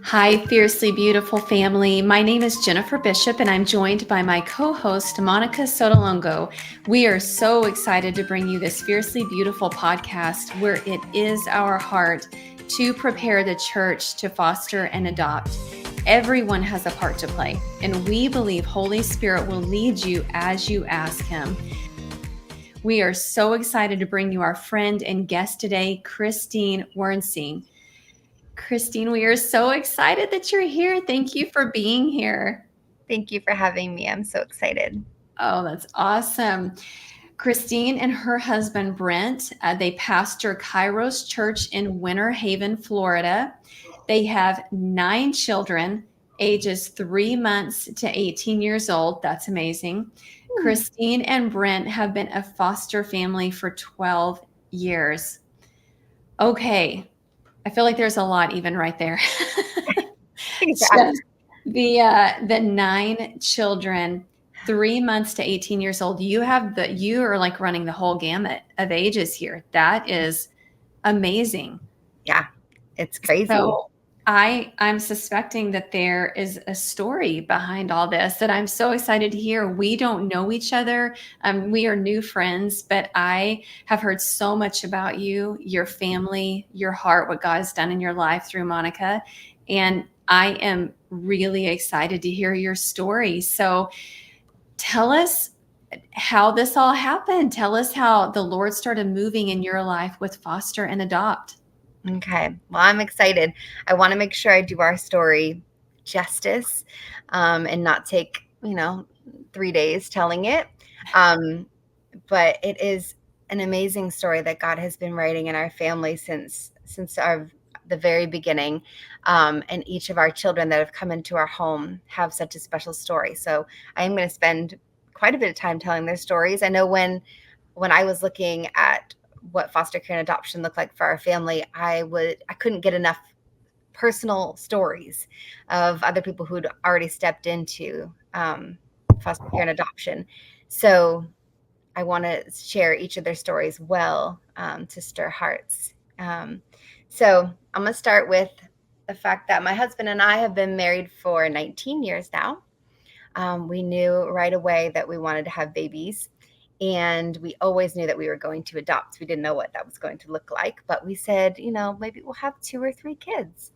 Hi, fiercely beautiful family. My name is Jennifer Bishop, and I'm joined by my co host, Monica Sotolongo. We are so excited to bring you this fiercely beautiful podcast where it is our heart to prepare the church to foster and adopt. Everyone has a part to play, and we believe Holy Spirit will lead you as you ask Him. We are so excited to bring you our friend and guest today, Christine Wernsing. Christine, we are so excited that you're here. Thank you for being here. Thank you for having me. I'm so excited. Oh, that's awesome. Christine and her husband, Brent, they pastor Kairos Church in Winter Haven, Florida. They have 9 children, ages 3 months to 18 years old. That's amazing. Christine and Brent have been a foster family for 12 years. Okay, I feel like there's a lot even right there. Yeah. Just the 9 children, 3 months to 18 years old. You are like running the whole gamut of ages here. That is amazing. Yeah, it's crazy. So I'm suspecting that there is a story behind all this that I'm so excited to hear. We don't know each other. We are new friends, but I have heard so much about you, your family, your heart, what God has done in your life through Monica. And I am really excited to hear your story. So tell us how this all happened. Tell us how the Lord started moving in your life with foster and adopt. Okay. Well, I'm excited. I want to make sure I do our story justice and not take, 3 days telling it. Um, but it is an amazing story that God has been writing in our family since the very beginning. And each of our children that have come into our home have such a special story. So I am going to spend quite a bit of time telling their stories. I know when I was looking at what foster care and adoption looked like for our family, I couldn't get enough personal stories of other people who'd already stepped into foster care and adoption. So I want to share each of their stories well, to stir hearts. So I'm going to start with the fact that my husband and I have been married for 19 years now. We knew right away that we wanted to have babies, and we always knew that we were going to adopt. We didn't know what that was going to look like, but we said, maybe we'll have 2 or 3 kids.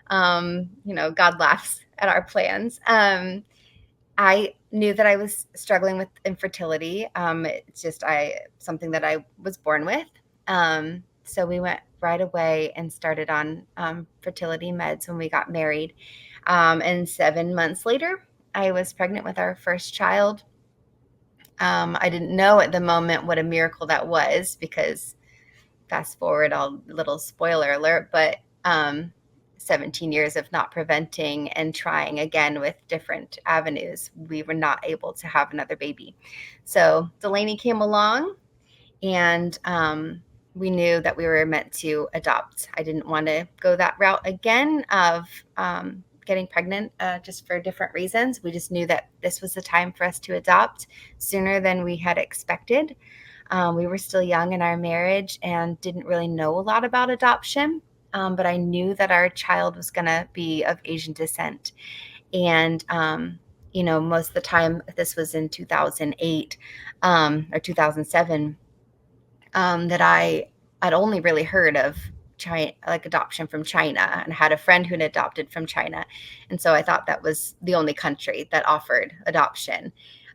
God laughs at our plans. I knew that I was struggling with infertility. It's just something that I was born with. So we went right away and started on fertility meds when we got married. And 7 months later, I was pregnant with our first child. I didn't know at the moment what a miracle that was, because fast forward, a little spoiler alert, but 17 years of not preventing and trying again with different avenues, we were not able to have another baby. So Delaney came along, and we knew that we were meant to adopt. I didn't want to go that route again of getting pregnant, just for different reasons. We just knew that this was the time for us to adopt sooner than we had expected. We were still young in our marriage and didn't really know a lot about adoption, but I knew that our child was going to be of Asian descent. And, most of the time, this was in 2008 or 2007, that I'd only really heard of China, like adoption from China, and had a friend who had adopted from China. And so I thought that was the only country that offered adoption,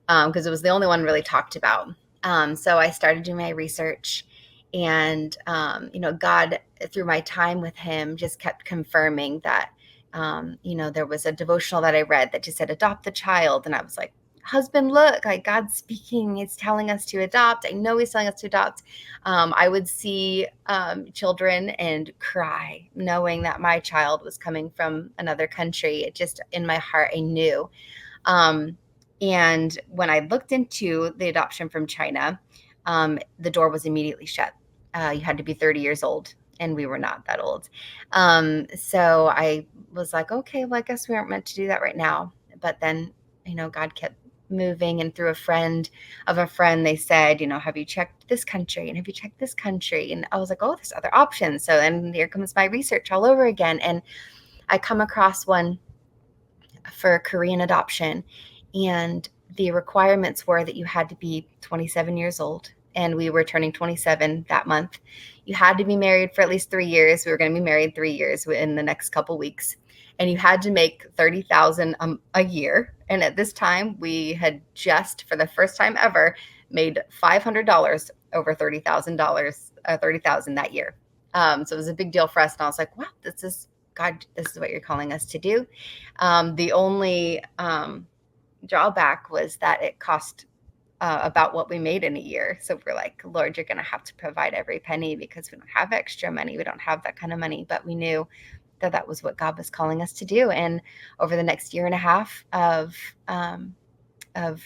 because it was the only one really talked about. So I started doing my research, and, God, through my time with him, just kept confirming that, there was a devotional that I read that just said, adopt the child. And I was like, husband, look, like God's speaking, he's telling us to adopt. I know he's telling us to adopt. I would see children and cry, knowing that my child was coming from another country. It just, in my heart, I knew. And when I looked into the adoption from China, the door was immediately shut. You had to be 30 years old, and we were not that old. So I was like, okay, well, I guess we aren't meant to do that right now. But then, God kept moving, and through a friend of a friend, they said, have you checked this country, and have you checked this country? And I was like, oh, there's other options. So then here comes my research all over again. And I come across one for Korean adoption, and the requirements were that you had to be 27 years old, and we were turning 27 that month. You had to be married for at least 3 years. We were going to be married 3 years in the next couple weeks, and you had to make 30,000 a year. And at this time, we had just, for the first time ever, made $500 over $30,000, 30,000 that year. So it was a big deal for us, and I was like, "Wow, this is God. This is what you're calling us to do." The only drawback was that it cost about what we made in a year. So we're like, Lord, you're going to have to provide every penny because we don't have extra money. We don't have that kind of money. But we knew that that was what God was calling us to do. And over the next year and a half of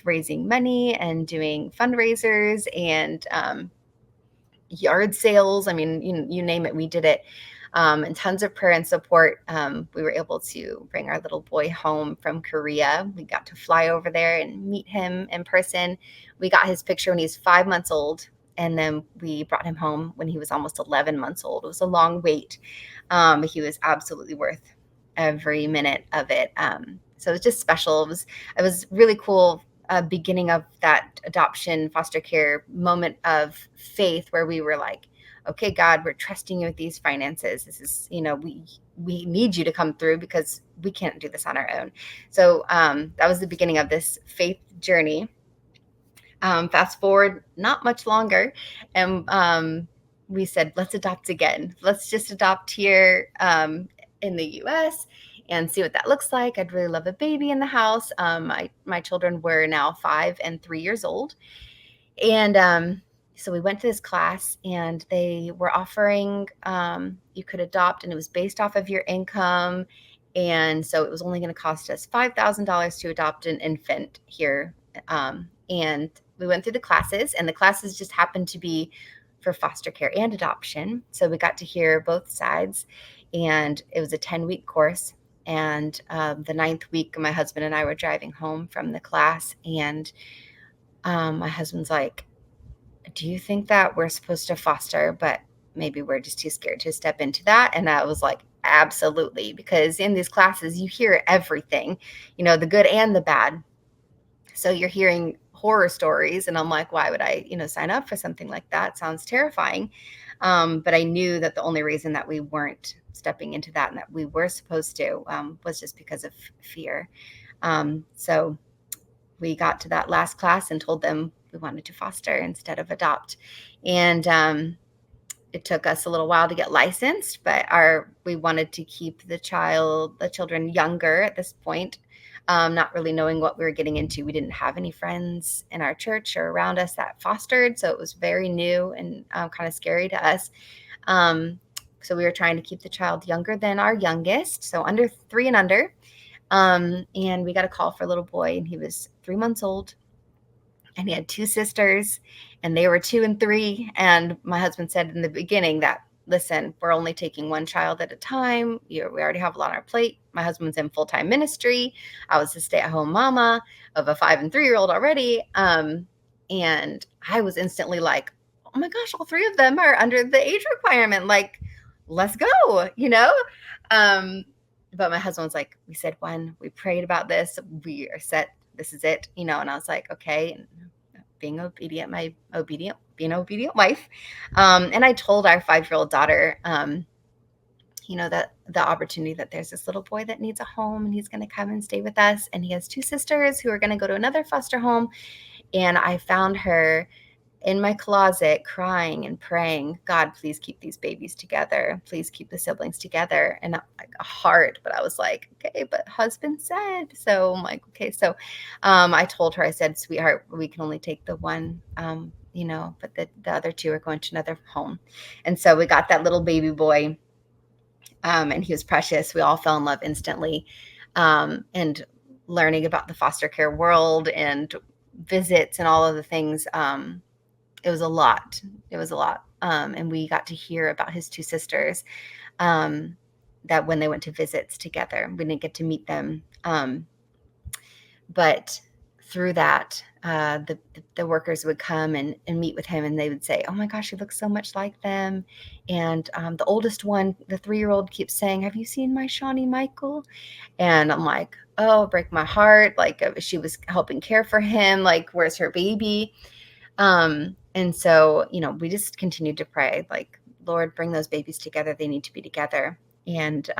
raising money and doing fundraisers and yard sales, I mean, you name it, we did it. And tons of prayer and support. We were able to bring our little boy home from Korea. We got to fly over there and meet him in person. We got his picture when he's 5 months old, and then we brought him home when he was almost 11 months old. It was a long wait, but he was absolutely worth every minute of it. So it was just special. It was really cool. Beginning of that adoption foster care moment of faith where we were like, okay, God, we're trusting you with these finances. This is, we need you to come through because we can't do this on our own. So that was the beginning of this faith journey. Fast forward not much longer, and we said, let's adopt again. Let's just adopt here in the U.S. and see what that looks like. I'd really love a baby in the house. My children were now 5 and 3 years old. And so we went to this class, and they were offering you could adopt, and it was based off of your income. And so it was only going to cost us $5,000 to adopt an infant here. And we went through the classes, and the classes just happened to be for foster care and adoption. So we got to hear both sides, and it was a 10-week course. And the 9th week, my husband and I were driving home from the class, and my husband's like, do you think that we're supposed to foster, but maybe we're just too scared to step into that? And I was like, absolutely, because in these classes, you hear everything, the good and the bad. So you're hearing horror stories, and I'm like, why would I, sign up for something like that? Sounds terrifying. But I knew that the only reason that we weren't stepping into that and that we were supposed to was just because of fear. So we got to that last class and told them we wanted to foster instead of adopt. And it took us a little while to get licensed, but we wanted to keep the children younger at this point, not really knowing what we were getting into. We didn't have any friends in our church or around us that fostered, so it was very new and kind of scary to us. So we were trying to keep the child younger than our youngest, so under 3 and under. And we got a call for a little boy, and he was 3 months old, and he had 2 sisters, and they were 2 and 3. And my husband said in the beginning that, listen, we're only taking one child at a time. We already have a lot on our plate. My husband's in full-time ministry. I was a stay-at-home mama of a 5 and 3-year-old already. And I was instantly like, oh my gosh, all 3 of them are under the age requirement. Like, let's go, But my husband was like, we said one, we prayed about this, we are set, this is it, and I was like, okay, and being obedient, being an obedient wife. And I told our 5-year-old daughter, that the opportunity that there's this little boy that needs a home, and he's going to come and stay with us. And he has 2 sisters who are going to go to another foster home. And I found her in my closet crying and praying, God, please keep these babies together. Please keep the siblings together. And like hard, but I was like, okay, but husband said. So I'm like, okay. So I told her, I said, sweetheart, we can only take the one, but the other 2 are going to another home. And so we got that little baby boy, and he was precious. We all fell in love instantly. And learning about the foster care world and visits and all of the things, it was a lot. And we got to hear about his 2 sisters, that when they went to visits together, we didn't get to meet them. But through that, the workers would come and meet with him, and they would say, "Oh my gosh, he looks so much like them." And the oldest one, the 3-year-old, keeps saying, "Have you seen my Shawnee Michael?" And I'm like, "Oh, break my heart!" Like she was helping care for him. Like, where's her baby? And so, we just continued to pray, like, Lord, bring those babies together. They need to be together. And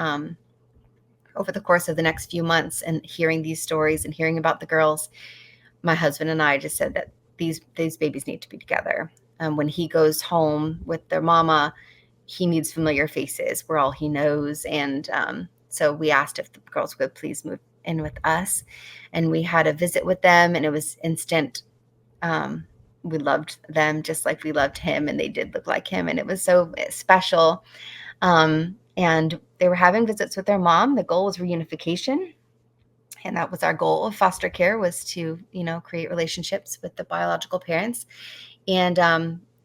over the course of the next few months, and hearing these stories and hearing about the girls, my husband and I just said that these babies need to be together. When he goes home with their mama, he needs familiar faces. We're all he knows. And so we asked if the girls would please move in with us. And we had a visit with them, and it was instant. We loved them just like we loved him, and they did look like him. And it was so special. And they were having visits with their mom. The goal was reunification. And that was our goal of foster care, was to, create relationships with the biological parents. And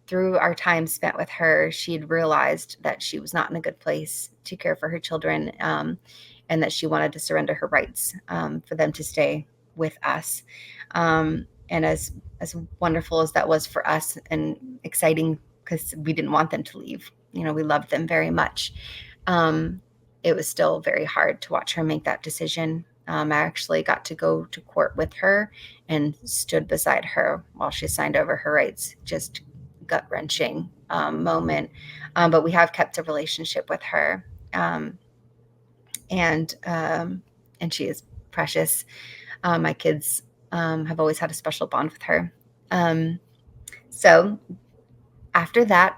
through our time spent with her, she had realized that she was not in a good place to care for her children, and that she wanted to surrender her rights for them to stay with us. And as wonderful as that was for us, and exciting because we didn't want them to leave, we loved them very much. It was still very hard to watch her make that decision. I actually got to go to court with her and stood beside her while she signed over her rights. Just gut-wrenching moment. But we have kept a relationship with her. And she is precious. My kids have always had a special bond with her. So after that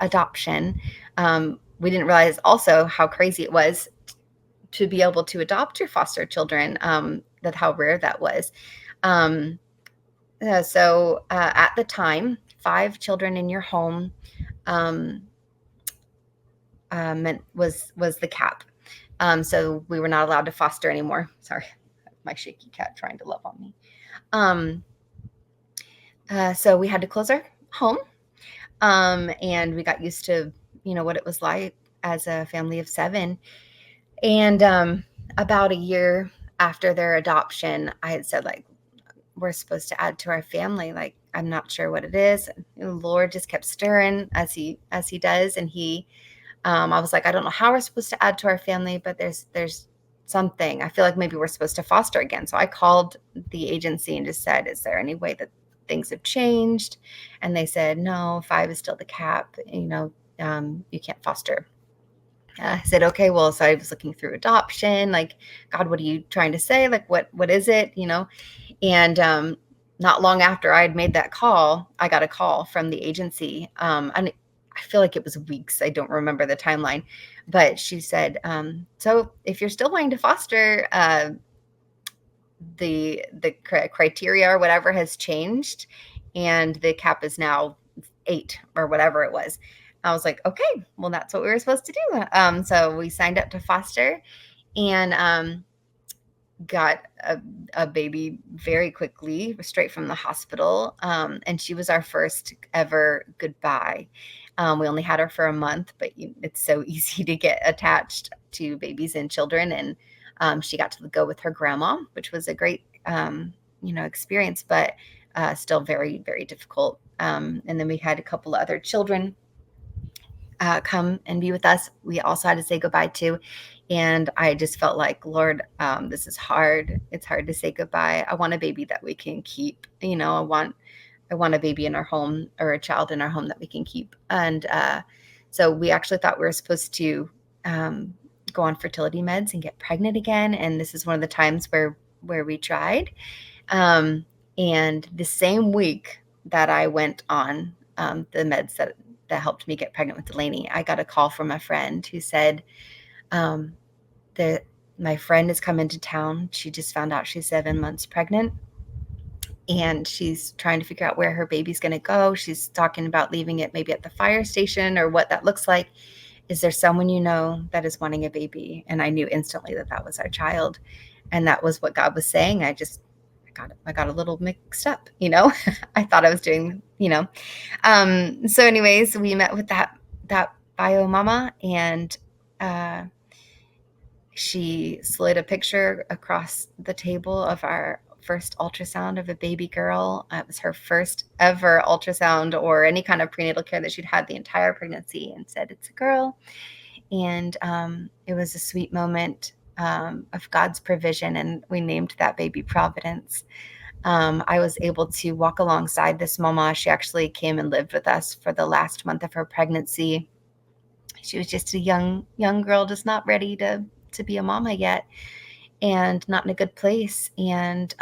adoption, we didn't realize also how crazy it was to be able to adopt your foster children, that how rare that was. So at the time, 5 children in your home was the cap. So we were not allowed to foster anymore. Sorry, my shaky cat trying to love on me. So we had to close our home, and we got used to what it was like as a family of 7. And about a year after their adoption, I had said, like, we're supposed to add to our family. Like, I'm not sure what it is. And the Lord just kept stirring as he does. And I was like, I don't know how we're supposed to add to our family, but there's something. I feel like maybe we're supposed to foster again. So I called the agency and just said, is there any way that things have changed? And they said, no, 5 is still the cap. You can't foster. I said, okay, well, so I was looking through adoption, like, God, what are you trying to say? Like, what is it? And not long after I had made that call, I got a call from the agency. And I feel like it was weeks. I don't remember the timeline, but she said, so if you're still wanting to foster, the criteria or whatever has changed, and the cap is now 8 or whatever it was. I was like, okay, well, that's what we were supposed to do. So we signed up to foster, and got a baby very quickly, straight from the hospital. And she was our first ever goodbye. We only had her for a month, but it's so easy to get attached to babies and children. And she got to go with her grandma, which was a great, experience, but still very, very difficult. And then we had a couple of other children come and be with us. We also had to say goodbye to. And I just felt like, Lord, this is hard. It's hard to say goodbye. I want a baby that we can keep. I want a baby in our home, or a child in our home that we can keep. And so we actually thought we were supposed to go on fertility meds and get pregnant again. And this is one of the times where we tried. And the same week that I went on the meds that helped me get pregnant with Delaney, I got a call from a friend who said that my friend has come into town. She just found out she's 7 months pregnant, and she's trying to figure out where her baby's going to go. She's talking about leaving it maybe at the fire station, or what that looks like. Is there someone that is wanting a baby? And I knew instantly that was our child. And that was what God was saying. I got a little mixed up, I thought I was doing, so anyways, we met with that bio mama, and she slid a picture across the table of our first ultrasound of a baby girl. It was her first ever ultrasound or any kind of prenatal care that she'd had the entire pregnancy, and said, "It's a girl." And it was a sweet moment of God's provision, and we named that baby Providence. I was able to walk alongside this mama. She actually came and lived with us for the last month of her pregnancy. She was just a young girl, just not ready to be a mama yet, and not in a good place. And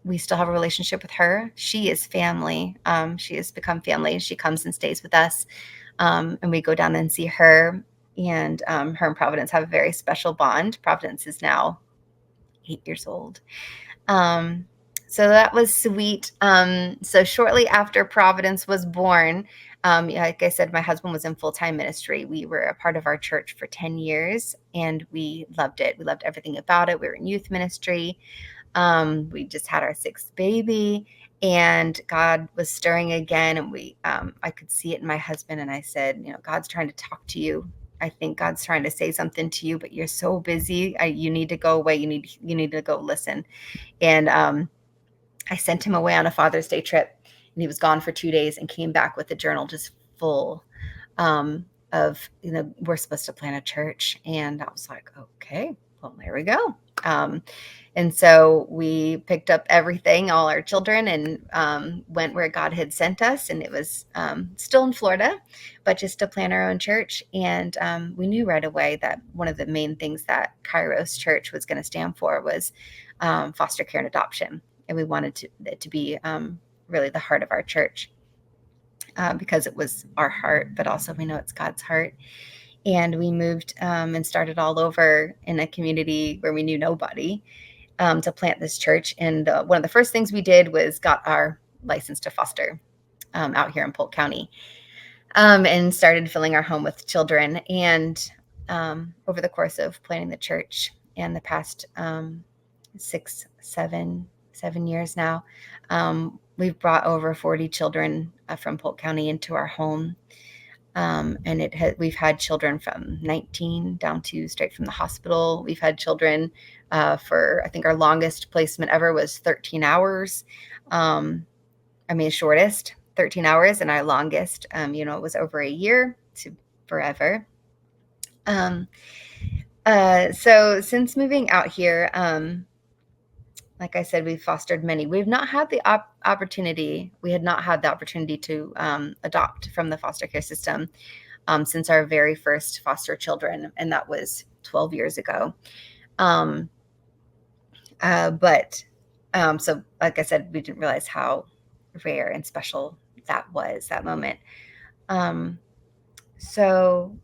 we still have a relationship with her. She is family. She has become family. She comes and stays with us, and we go down and see her. And her and Providence have a very special bond. Providence is now 8 years old. So that was sweet. So shortly after Providence was born, like I said, my husband was in full-time ministry. We were a part of our church for 10 years, and we loved it. We loved everything about it. We were in youth ministry. We just had our 6th baby, and God was stirring again. And I could see it in my husband. And I said, God's trying to talk to you. I think God's trying to say something to you, but you're so busy. You need to go away. You need to go listen. And I sent him away on a Father's Day trip, and he was gone for 2 days and came back with a journal just full of, we're supposed to plant a church. And I was like, okay, well, there we go. And so we picked up everything, all our children, and went where God had sent us. And it was still in Florida, but just to plant our own church. And we knew right away that one of the main things that Kairos Church was going to stand for was foster care and adoption. And we wanted it to be really the heart of our church, because it was our heart, but also we know it's God's heart. And we moved and started all over in a community where we knew nobody, to plant this church. And one of the first things we did was got our license to foster out here in Polk County, and started filling our home with children. And over the course of planting the church and the past 7 years now, we've brought over 40 children from Polk County into our home. And we've had children from 19 down to straight from the hospital. We've had children for, I think our longest placement ever was 13 hours. Shortest 13 hours, and our longest, it was over a year to forever. So since moving out here, like I said, we've fostered many. We've not had the opportunity. We had not had the opportunity to adopt from the foster care system since our very first foster children, and that was 12 years ago. So like I said, we didn't realize how rare and special that was, that moment. So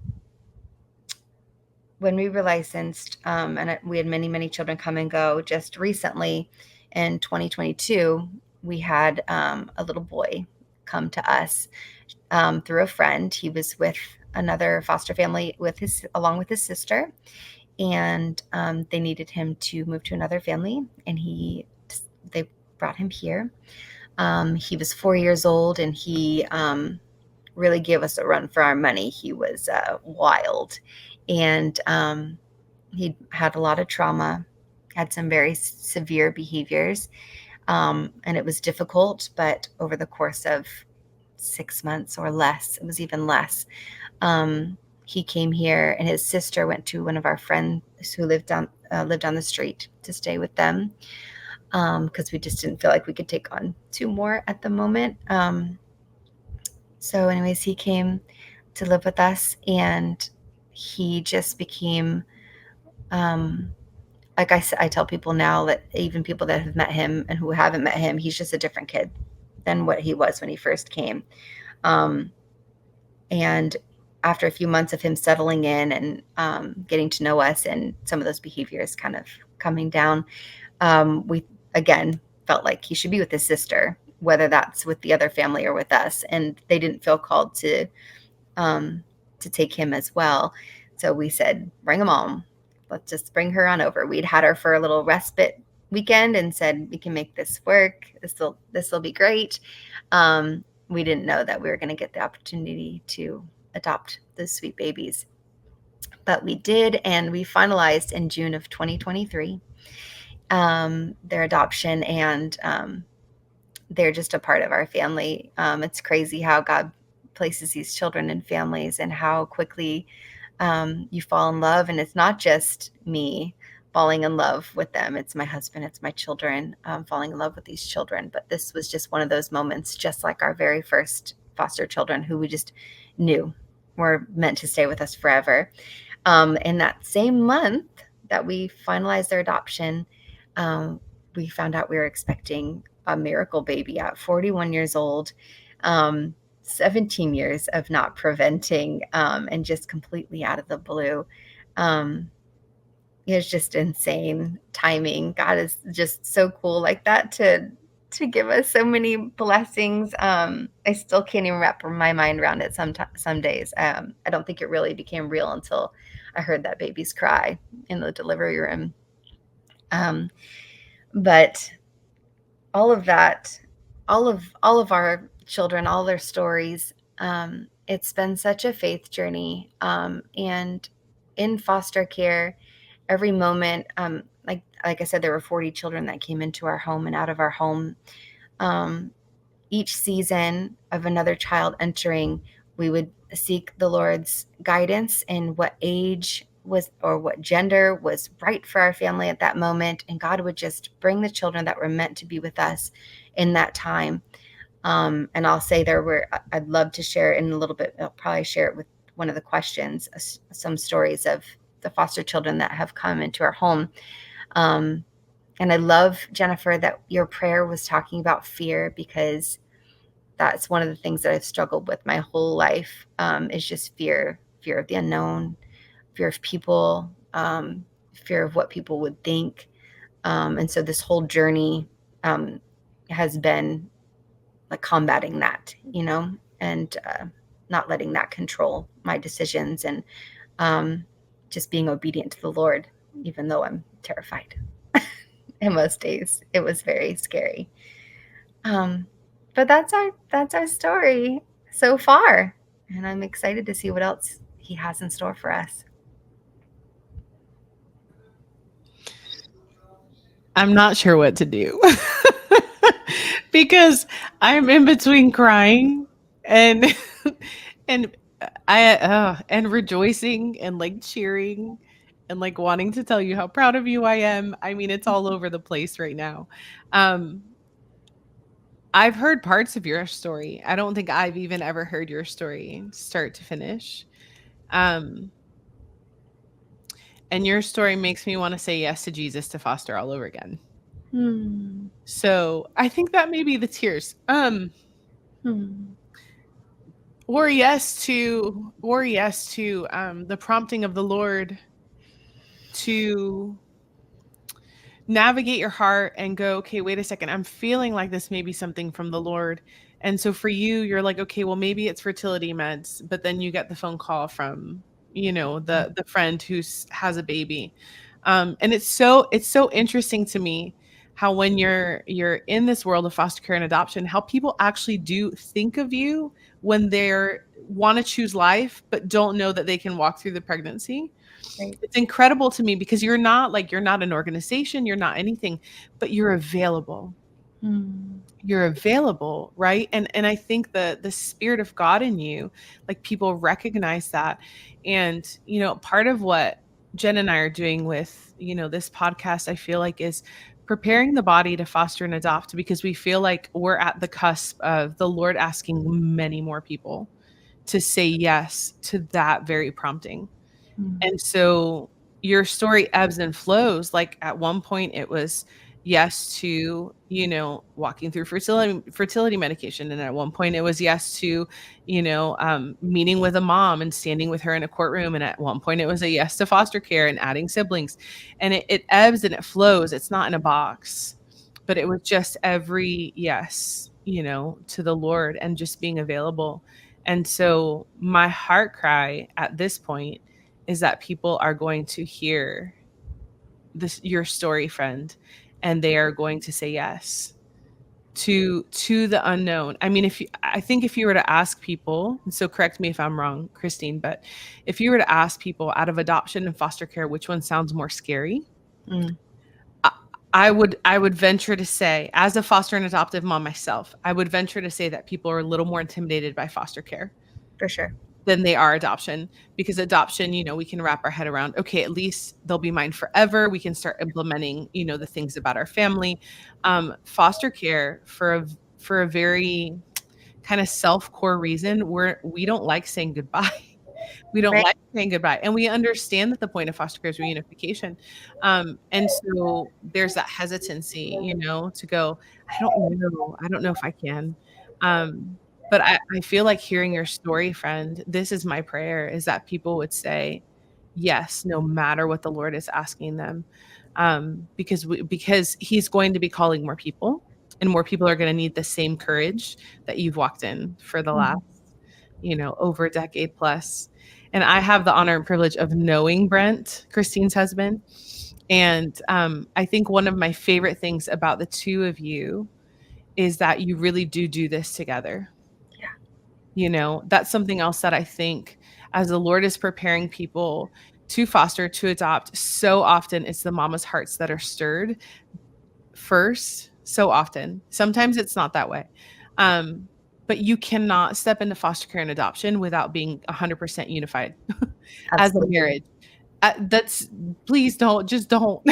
when we were licensed, and we had many, many children come and go, just recently in 2022, we had a little boy come to us through a friend. He was with another foster family along with his sister, and they needed him to move to another family, and they brought him here. He was 4 years old, and he really gave us a run for our money. He was wild. And he had a lot of trauma, had some very severe behaviors, and it was difficult. But over the course of 6 months or less, it was even less, he came here, and his sister went to one of our friends who lived down the street to stay with them, because we just didn't feel like we could take on 2 more at the moment. So anyways, he came to live with us, and he just became, like I tell people now, that even people that have met him and who haven't met him, he's just a different kid than what he was when he first came. And after a few months of him settling in and getting to know us, and some of those behaviors kind of coming down, we again felt like he should be with his sister, whether that's with the other family or with us. And they didn't feel called to take him as well. So we said, bring him home. Let's just bring her on over. We'd had her for a little respite weekend and said, we can make this work. This will be great. We didn't know that we were going to get the opportunity to adopt those sweet babies, but we did. And we finalized in June of 2023. their adoption, and they're just a part of our family. It's crazy how God places these children in families and how quickly you fall in love. And it's not just me falling in love with them, it's my husband, it's my children falling in love with these children. But this was just one of those moments, just like our very first foster children, who we just knew were meant to stay with us forever. In that same month that we finalized their adoption, we found out we were expecting a miracle baby at 41 years old. 17 years of not preventing, and just completely out of the blue. It's just insane timing. God is just so cool like that to give us so many blessings. I still can't even wrap my mind around it some days. I don't think it really became real until I heard that baby's cry in the delivery room. But all of that, all of our children, all their stories, it's been such a faith journey. And in foster care, every moment, like I said, there were 40 children that came into our home and out of our home. Each season of another child entering, we would seek the Lord's guidance in what age was or what gender was right for our family at that moment. And God would just bring the children that were meant to be with us in that time. And I'll say I'd love to share in a little bit, I'll probably share it with one of the questions, some stories of the foster children that have come into our home. And I love, Jennifer, that your prayer was talking about fear, because that's one of the things that I've struggled with my whole life, is just fear of the unknown, fear of people, fear of what people would think. And so this whole journey has been like combating that, and not letting that control my decisions, and just being obedient to the Lord, even though I'm terrified. And most days it was very scary. But that's our story so far, and I'm excited to see what else He has in store for us. I'm not sure what to do because I'm in between crying and and and rejoicing and like cheering and like wanting to tell you how proud of you I am. I mean, it's all over the place right now. Um I've heard parts of your story. I don't think I've even ever heard your story start to finish. Um and your story makes me want to say yes to Jesus to foster all over again. Hmm. So I think that may be the tears. Hmm. Or yes to the prompting of the Lord to navigate your heart and go, okay, wait a second, I'm feeling like this may be something from the Lord. And so for you, you're like, okay, well, maybe it's fertility meds, but then you get the phone call from, the friend who has a baby. And it's so interesting to me how when you're in this world of foster care and adoption, how people actually do think of you when they're want to choose life, but don't know that they can walk through the pregnancy. Right. It's incredible to me because you're not an organization, you're not anything, but you're available. Hmm. You're available, right? And I think the spirit of God in you, like people recognize that. And part of what Jen and I are doing with, this podcast, I feel like is preparing the body to foster and adopt, because we feel like we're at the cusp of the Lord asking many more people to say yes to that very prompting. Hmm. And so your story ebbs and flows. Like at one point it was yes to, walking through fertility medication. And at one point it was yes to, meeting with a mom and standing with her in a courtroom. And at one point it was a yes to foster care and adding siblings. And it ebbs and it flows. It's not in a box, but it was just every yes, to the Lord and just being available. And so my heart cry at this point is that people are going to hear your story, friend, and they are going to say yes to the unknown. I mean, I think if you were to ask people, and so correct me if I'm wrong, Christine, but if you were to ask people out of adoption and foster care which one sounds more scary, Mm. I would venture to say, as a foster and adoptive mom myself, I would venture to say that people are a little more intimidated by foster care For sure. than they are adoption, because adoption, we can wrap our head around, okay, at least they'll be mine forever. We can start implementing, the things about our family. Foster care, for a very kind of self-core reason, we don't like saying goodbye. We don't Right. like saying goodbye. And we understand that the point of foster care is reunification. And so there's that hesitancy, to go, I don't know if I can. But I feel like hearing your story, friend, this is my prayer, is that people would say yes, no matter what the Lord is asking them. Because he's going to be calling more people, and more people are going to need the same courage that you've walked in for the last, over a decade plus. And I have the honor and privilege of knowing Brent, Christine's husband. And I think one of my favorite things about the two of you is that you really do this together. Yeah. That's something else that I think, as the Lord is preparing people to foster, to adopt, so often it's the mama's hearts that are stirred first. So often. Sometimes it's not that way. But you cannot step into foster care and adoption without being 100% unified as a Absolutely. marriage. That's Please don't, just don't,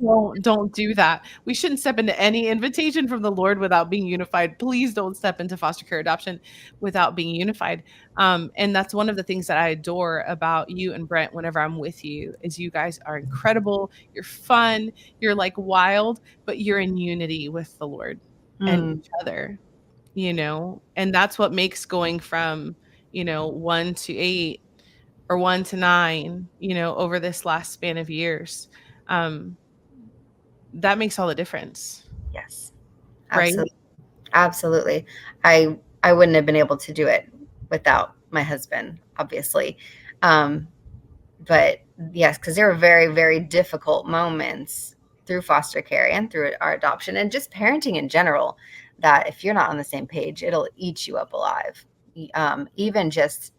No. don't do that. We shouldn't step into any invitation from the Lord without being unified. Please don't step into foster care adoption without being unified. And that's one of the things that I adore about you and Brent whenever I'm with you, is you guys are incredible. You're fun. You're like wild, but you're in unity with the Lord and each other, and that's what makes going from, 1 to 8 or 1 to 9, over this last span of years. That makes all the difference. Yes. Right? Absolutely. Absolutely. I wouldn't have been able to do it without my husband, obviously. But yes, because there were very, very difficult moments through foster care and through our adoption and just parenting in general, that if you're not on the same page, it'll eat you up alive. Even just,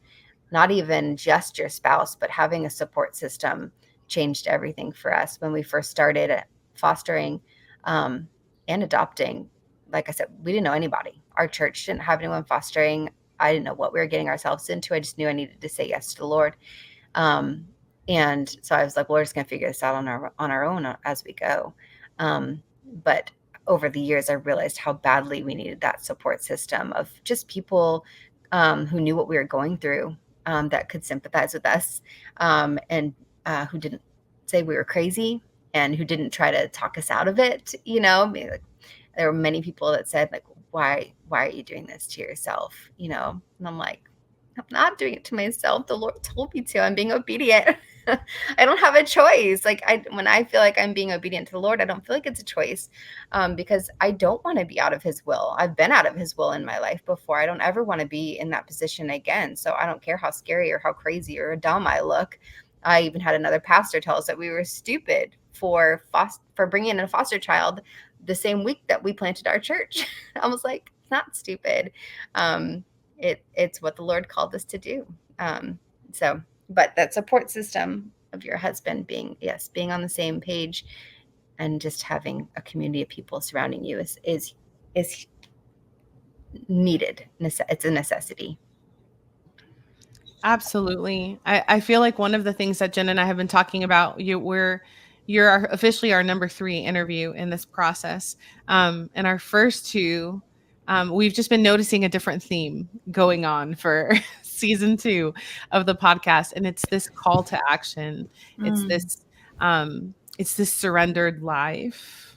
not even just your spouse, but having a support system changed everything for us when we first started fostering and adopting. Like I said, we didn't know anybody. Our church didn't have anyone fostering. I didn't know what we were getting ourselves into. I just knew I needed to say yes to the Lord. And so I was like, well, we're just going to figure this out on our own as we go. But over the years, I realized how badly we needed that support system of just people who knew what we were going through, that could sympathize with us, and who didn't say we were crazy, and who didn't try to talk us out of it. Like, there were many people that said, like, why are you doing this to yourself? And I'm like, I'm not doing it to myself. The Lord told me to. I'm being obedient. I don't have a choice. Like, when I feel like I'm being obedient to the Lord, I don't feel like it's a choice, because I don't want to be out of his will. I've been out of his will in my life before. I don't ever want to be in that position again. So I don't care how scary or how crazy or dumb I look. I even had another pastor tell us that we were stupid for bringing in a foster child the same week that we planted our church. I was like, it's not stupid. It's what the Lord called us to do. But that support system of your husband being on the same page, and just having a community of people surrounding you is needed. It's a necessity. Absolutely. I feel like one of the things that Jen and I have been talking about, you're officially our number 3 interview in this process. And our first 2, we've just been noticing a different theme going on for season 2 of the podcast. And it's this call to action. It's this surrendered life.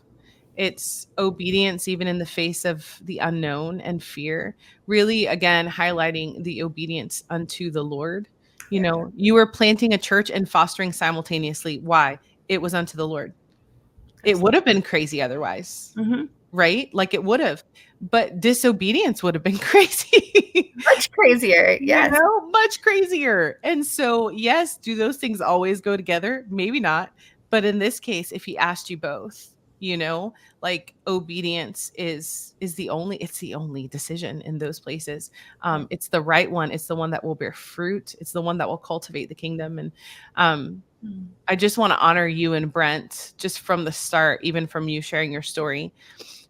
It's obedience, even in the face of the unknown and fear, really, again, highlighting the obedience unto the Lord. You were planting a church and fostering simultaneously. Why? It was unto the Lord. It would have been crazy otherwise, right? Like, it would have, but disobedience would have been crazy. Much crazier. Yes. Much crazier. And so, yes, do those things always go together? Maybe not. But in this case, if he asked you both, like, obedience is the only decision in those places. It's the right one. It's the one that will bear fruit. It's the one that will cultivate the kingdom. And I just want to honor you and Brent just from the start, even from you sharing your story,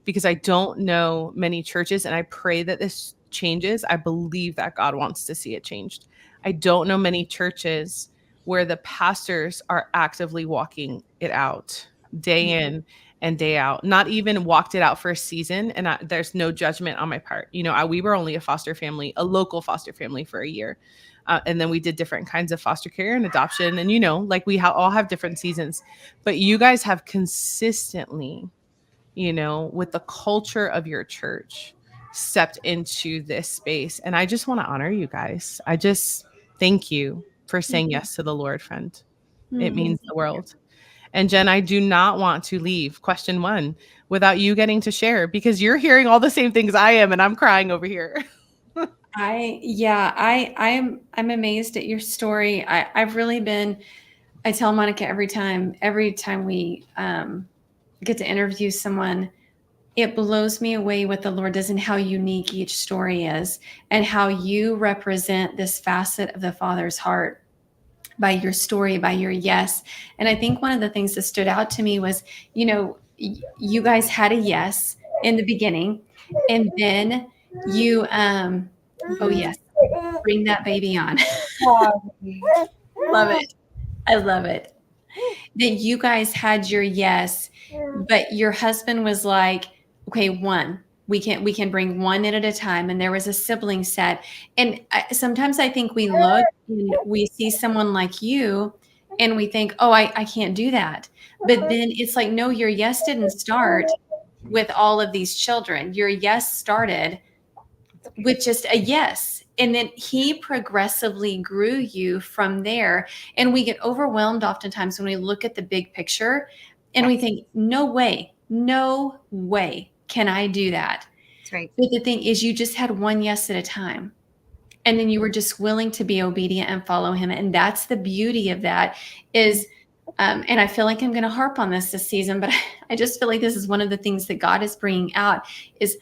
because I don't know many churches, and I pray that this changes. I believe that God wants to see it changed. I don't know many churches where the pastors are actively walking it out day in and day out, not even walked it out for a season. And there's no judgment on my part. We were only a foster family, a local foster family for a year. And then we did different kinds of foster care and adoption. And, like we all have different seasons, but you guys have consistently, with the culture of your church, stepped into this space. And I just want to honor you guys. I just thank you for saying yes to the Lord, friend. It means the world. And Jen, I do not want to leave question 1 without you getting to share, because you're hearing all the same things I am, and I'm crying over here. I'm amazed at your story. I've really been, I tell Monica every time we get to interview someone, it blows me away what the Lord does and how unique each story is, and how you represent this facet of the Father's heart by your story, by your yes. And I think one of the things that stood out to me was, you guys had a yes in the beginning, and then you, oh yes, bring that baby on. Love it. I love it. That you guys had your yes, but your husband was like, okay, we can bring one in at a time. And there was a sibling set. And sometimes I think we look and we see someone like you and we think, oh, I can't do that. But then it's like, no, your yes didn't start with all of these children. Your yes started with just a yes. And then he progressively grew you from there. And we get overwhelmed oftentimes when we look at the big picture and we think, no way can I do that. That's right. But the thing is, you just had one yes at a time. And then you were just willing to be obedient and follow him. And that's the beauty of that is, and I feel like I'm going to harp on this season, but I just feel like this is one of the things that God is bringing out is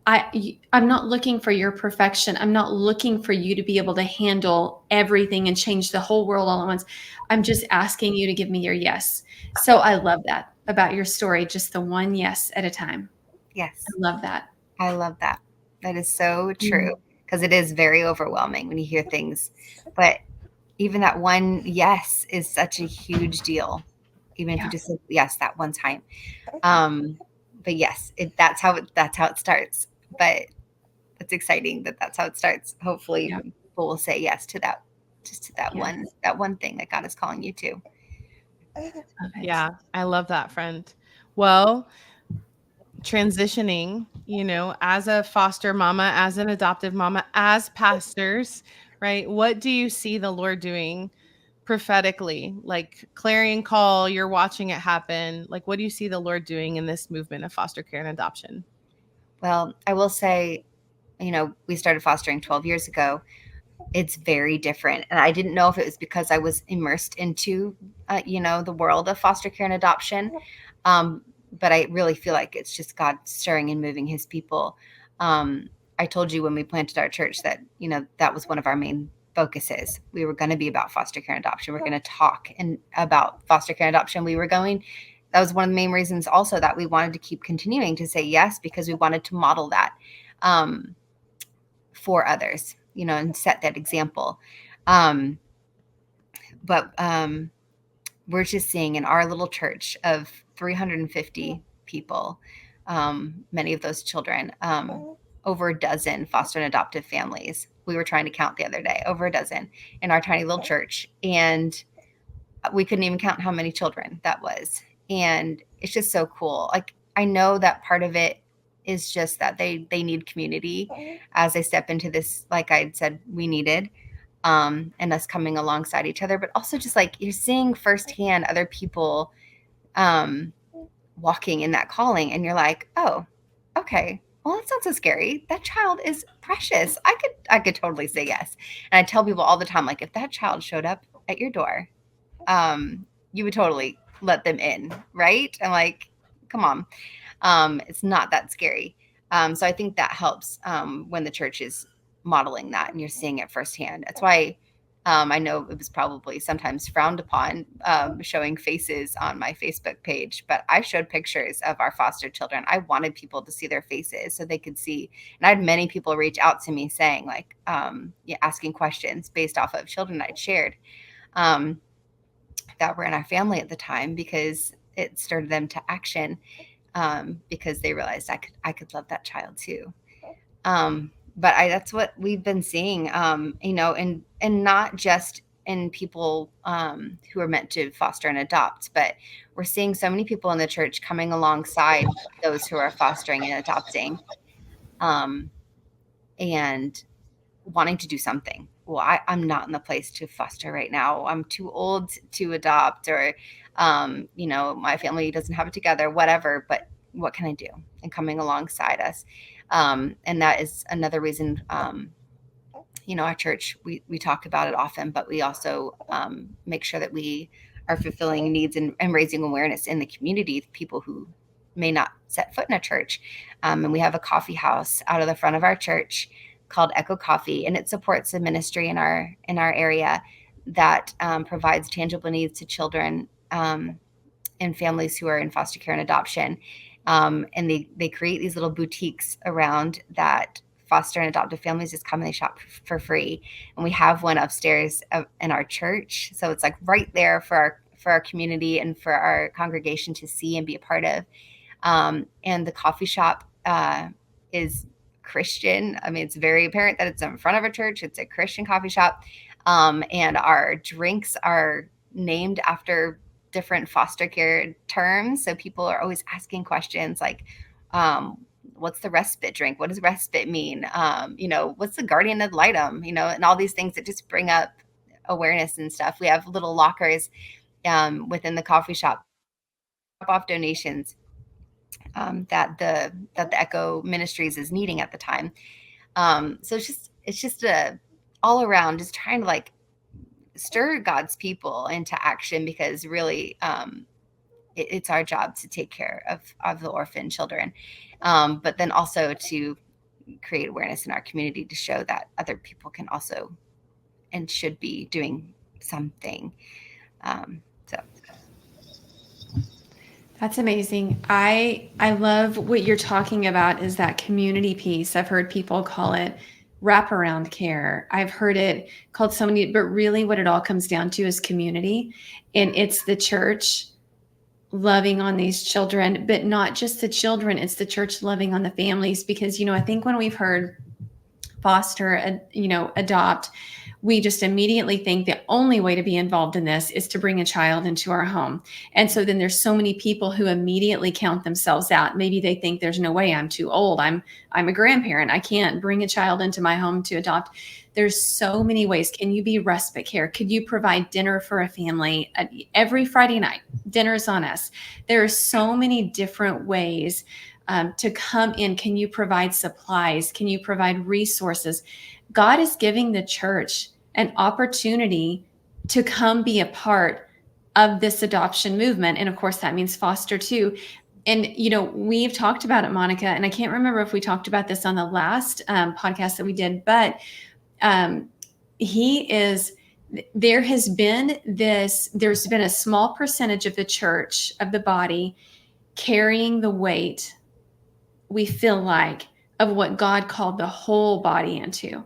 I'm not looking for your perfection. I'm not looking for you to be able to handle everything and change the whole world all at once. I'm just asking you to give me your yes. So I love that about your story, just the one yes at a time. Yes. I love that. I love that. That is so true, because it is very overwhelming when you hear things. But even that one yes is such a huge deal, even if you just say yes that one time. But yes, that's how it starts. But it's exciting that's how it starts. Hopefully people will say yes to that, just to that one thing that God is calling you to. Yeah, I love that, friend. Well, transitioning, as a foster mama, as an adoptive mama, as pastors, right? What do you see the Lord doing prophetically? Like clarion call, you're watching it happen. Like, what do you see the Lord doing in this movement of foster care and adoption? Well, I will say, we started fostering 12 years ago. It's very different. And I didn't know if it was because I was immersed into, the world of foster care and adoption. But I really feel like it's just God stirring and moving his people. I told you when we planted our church that, that was one of our main focuses. We were going to be about foster care and adoption. We're going to talk about foster care and adoption. That was one of the main reasons also that we wanted to keep continuing to say yes, because we wanted to model that for others, and set that example. But we're just seeing in our little church of 350 people, many of those children, over a dozen foster and adoptive families. We were trying to count the other day, over a dozen in our tiny little church. And we couldn't even count how many children that was. And it's just so cool. Like, I know that part of it is just that they need community as they step into this, like I said, we needed, and us coming alongside each other, but also just like you're seeing firsthand other people walking in that calling, and you're like, oh, okay, well, that's not so scary. That child is precious. I could totally say yes. And I tell people all the time, like, if that child showed up at your door, you would totally let them in, right? I'm like, come on. It's not that scary. So I think that helps when the church is modeling that and you're seeing it firsthand. That's why I know it was probably sometimes frowned upon, showing faces on my Facebook page, but I showed pictures of our foster children. I wanted people to see their faces so they could see. And I had many people reach out to me saying, like, yeah, asking questions based off of children I'd shared, that were in our family at the time, because it stirred them to action, because they realized I could love that child too. But that's what we've been seeing, and not just in people, who are meant to foster and adopt, but we're seeing so many people in the church coming alongside those who are fostering and adopting, and wanting to do something. Well, I'm not in the place to foster right now. I'm too old to adopt, or, my family doesn't have it together, whatever, but what can I do? And coming alongside us. And that is another reason, our church, we talk about it often, but we also, make sure that we are fulfilling needs and raising awareness in the community of people who may not set foot in a church. And we have a coffee house out of the front of our church called Echo Coffee, and it supports a ministry in our area that, provides tangible needs to children, and families who are in foster care and adoption. And they create these little boutiques around that foster and adoptive families just come and they shop for free. And we have one upstairs in our church, so it's like right there for our community and for our congregation to see and be a part of. And the coffee shop, is Christian. I mean, it's very apparent that it's in front of a church. It's a Christian coffee shop. And our drinks are named after different foster care terms. So people are always asking questions like, what's the respite drink? What does respite mean? What's the guardian ad litem? And all these things that just bring up awareness and stuff. We have little lockers, within the coffee shop, drop off donations, that the Echo Ministries is needing at the time. So it's just a all around just trying to like stir God's people into action, because really, it's our job to take care of the orphan children, but then also to create awareness in our community to show that other people can also and should be doing something. So That's amazing. I love what you're talking about, is that community piece. I've heard people call it wraparound care. I've heard it called so many, but really what it all comes down to is community. And it's the church loving on these children, but not just the children, it's the church loving on the families. Because, I think when we've heard foster, adopt, we just immediately think the only way to be involved in this is to bring a child into our home. And so then there's so many people who immediately count themselves out. Maybe they think there's no way, I'm too old. I'm a grandparent. I can't bring a child into my home to adopt. There's so many ways. Can you be respite care? Could you provide dinner for a family every Friday night? Dinner's on us. There are so many different ways, to come in. Can you provide supplies? Can you provide resources? God is giving the church an opportunity to come be a part of this adoption movement. And of course, that means foster too. And, we've talked about it, Monica, and I can't remember if we talked about this on the last, podcast that we did, but there's been a small percentage of the church, of the body, carrying the weight, we feel like, of what God called the whole body into.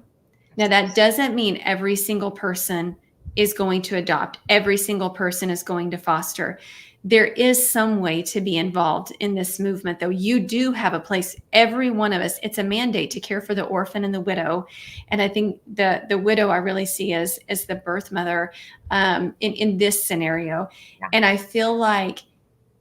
Now, that doesn't mean every single person is going to adopt. Every single person is going to foster. There is some way to be involved in this movement, though. You do have a place, every one of us. It's a mandate to care for the orphan and the widow. And I think the widow I really see as the birth mother, in this scenario. Yeah. And I feel like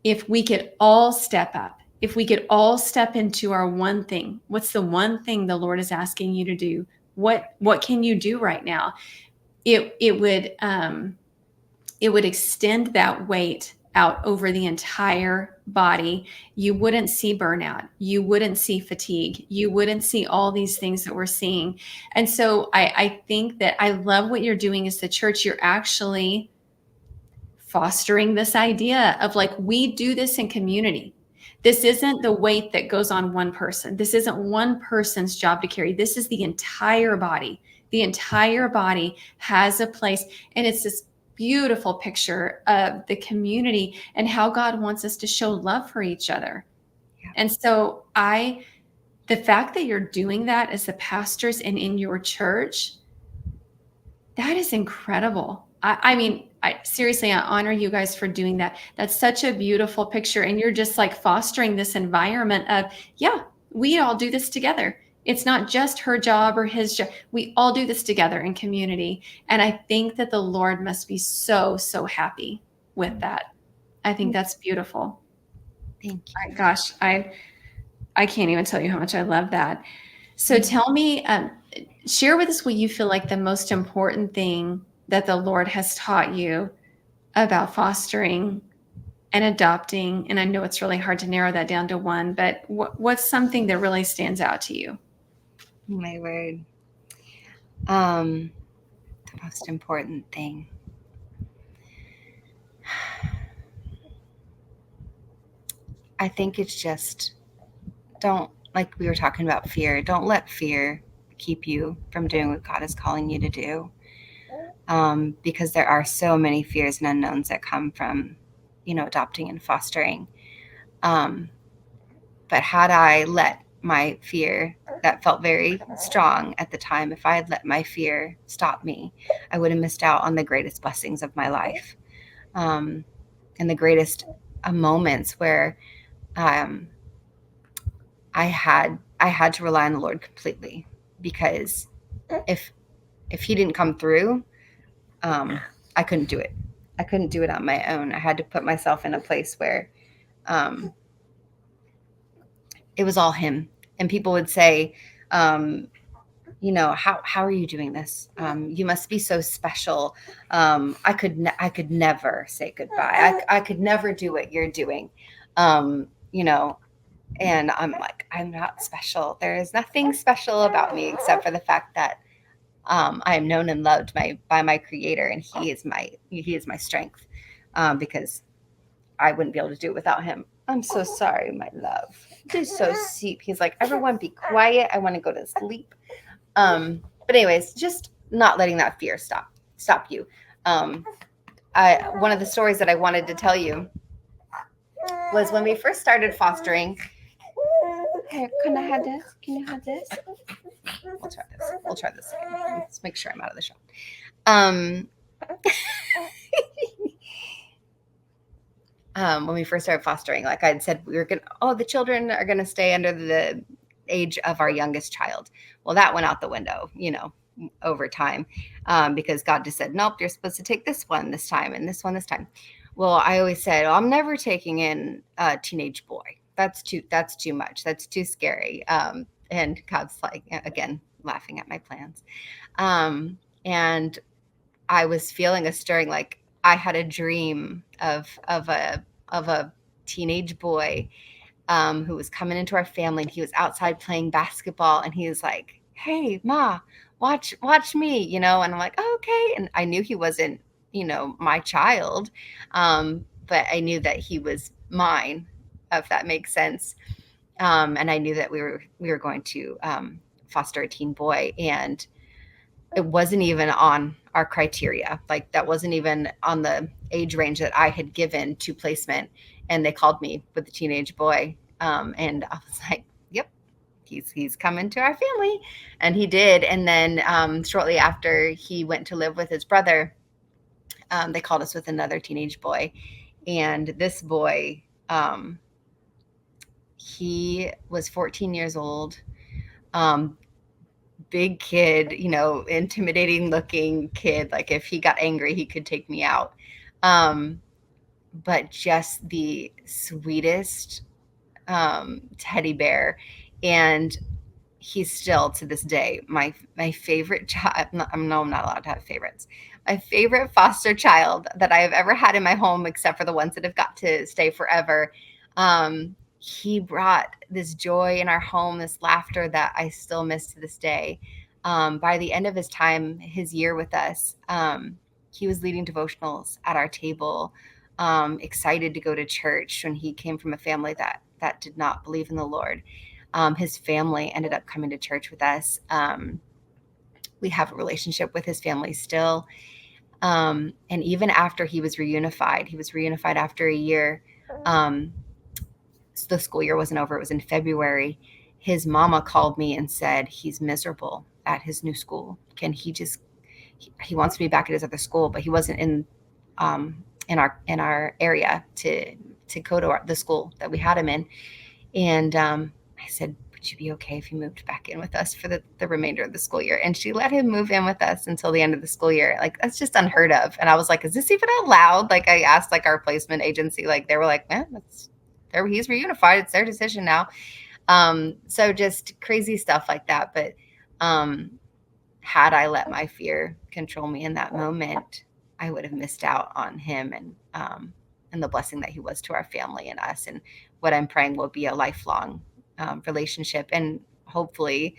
if we could all step up, if we could all step into our one thing, what's the one thing the Lord is asking you to do? What can you do right now? It would extend that weight out over the entire body. You wouldn't see burnout. You wouldn't see fatigue. You wouldn't see all these things that we're seeing. And so I think that I love what you're doing as the church. You're actually fostering this idea of like, we do this in community. This isn't the weight that goes on one person. This isn't one person's job to carry. This is the entire body, The entire body has a place. And it's this beautiful picture of the community and how God wants us to show love for each other. Yeah. And so the fact that you're doing that as the pastors and in your church, that is incredible. I mean, seriously, I honor you guys for doing that. That's such a beautiful picture. And you're just like fostering this environment of, yeah, we all do this together. It's not just her job or his job. We all do this together in community. And I think that the Lord must be so, so happy with that. I think that's beautiful. Thank you. Gosh, I can't even tell you how much I love that. So tell me, share with us what you feel like the most important thing that the Lord has taught you about fostering and adopting. And I know it's really hard to narrow that down to one, but what's something that really stands out to you? My word. The most important thing. I think it's just, don't, like we were talking about fear, don't let fear keep you from doing what God is calling you to do. Because there are so many fears and unknowns that come from, adopting and fostering. But had I let my fear, that felt very strong at the time, if I had let my fear stop me, I would have missed out on the greatest blessings of my life. And the greatest moments where I had to rely on the Lord completely, because if he didn't come through, I couldn't do it. I couldn't do it on my own. I had to put myself in a place where it was all him. And people would say, how are you doing this? You must be so special. I could never say goodbye. I could never do what you're doing. And I'm like, I'm not special. There is nothing special about me except for the fact that I am known and loved by my Creator, and He is my strength, because I wouldn't be able to do it without Him. I'm so sorry, my love. He's so sweet. He's like, everyone be quiet. I want to go to sleep. But anyways, just not letting that fear stop you. One of the stories that I wanted to tell you was when we first started fostering. Hey, can I have this? Can you have this? We'll try this again. Let's make sure I'm out of the shot. When we first started fostering, like I had said, the children are going to stay under the age of our youngest child. Well, that went out the window, over time, because God just said, nope, you're supposed to take this one this time and this one this time. Well, I always said, I'm never taking in a teenage boy. That's too much. That's too scary. And God's like, again, laughing at my plans. And I was feeling a stirring, like I had a dream of a teenage boy who was coming into our family, and he was outside playing basketball, and he was like, hey, Ma, watch me, and I'm like, oh, okay. And I knew he wasn't, my child, but I knew that he was mine, if that makes sense. And I knew that we were going to foster a teen boy, and it wasn't even on our criteria. Like that wasn't even on the age range that I had given to placement. And they called me with a teenage boy. And I was like, yep, he's coming to our family. And he did. And then shortly after he went to live with his brother, they called us with another teenage boy. And this boy, he was 14 years old. Big kid, intimidating looking kid. Like if he got angry, he could take me out. But just the sweetest teddy bear. And he's still to this day my favorite child. I'm not allowed to have favorites. My favorite foster child that I have ever had in my home, except for the ones that have got to stay forever. He brought this joy in our home, this laughter that I still miss to this day. By the end of his year with us, he was leading devotionals at our table, excited to go to church when he came from a family that did not believe in the Lord. His family ended up coming to church with us. we have a relationship with his family still. And even after he was reunified after a year. So the school year wasn't over. It was in February. His mama called me and said he's miserable at his new school. Can he just, he wants to be back at his other school, but he wasn't in our area to go to the school that we had him in. And I said, would you be okay if he moved back in with us for the remainder of the school year? And she let him move in with us until the end of the school year. Like, that's just unheard of. And I was like, is this even allowed? Like, I asked like our placement agency, like they were like, that's there. He's reunified. It's their decision now. So just crazy stuff like that. But had I let my fear control me in that moment, I would have missed out on him and the blessing that he was to our family and us, and what I'm praying will be a lifelong relationship, and hopefully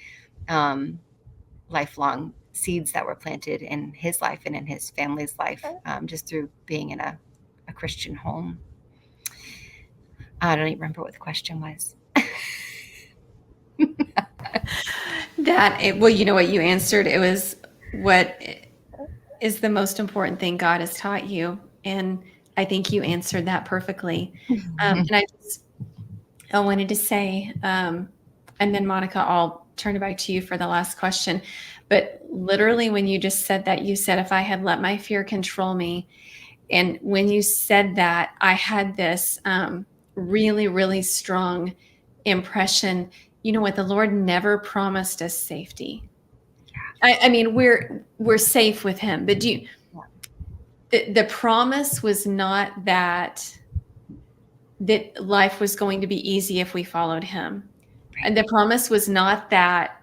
lifelong seeds that were planted in his life and in his family's life, just through being in a Christian home. I don't even remember what the question was. Well, you know what you answered? It was, what is the most important thing God has taught you? And I think you answered that perfectly. And I wanted to say, and then Monica, I'll turn it back to you for the last question. But literally when you just said that, you said, if I had let my fear control me. And when you said that, I had this really, really strong impression. You know what? The Lord never promised us safety. I mean, we're safe with him, but the promise was not that life was going to be easy if we followed him. Right. And the promise was not that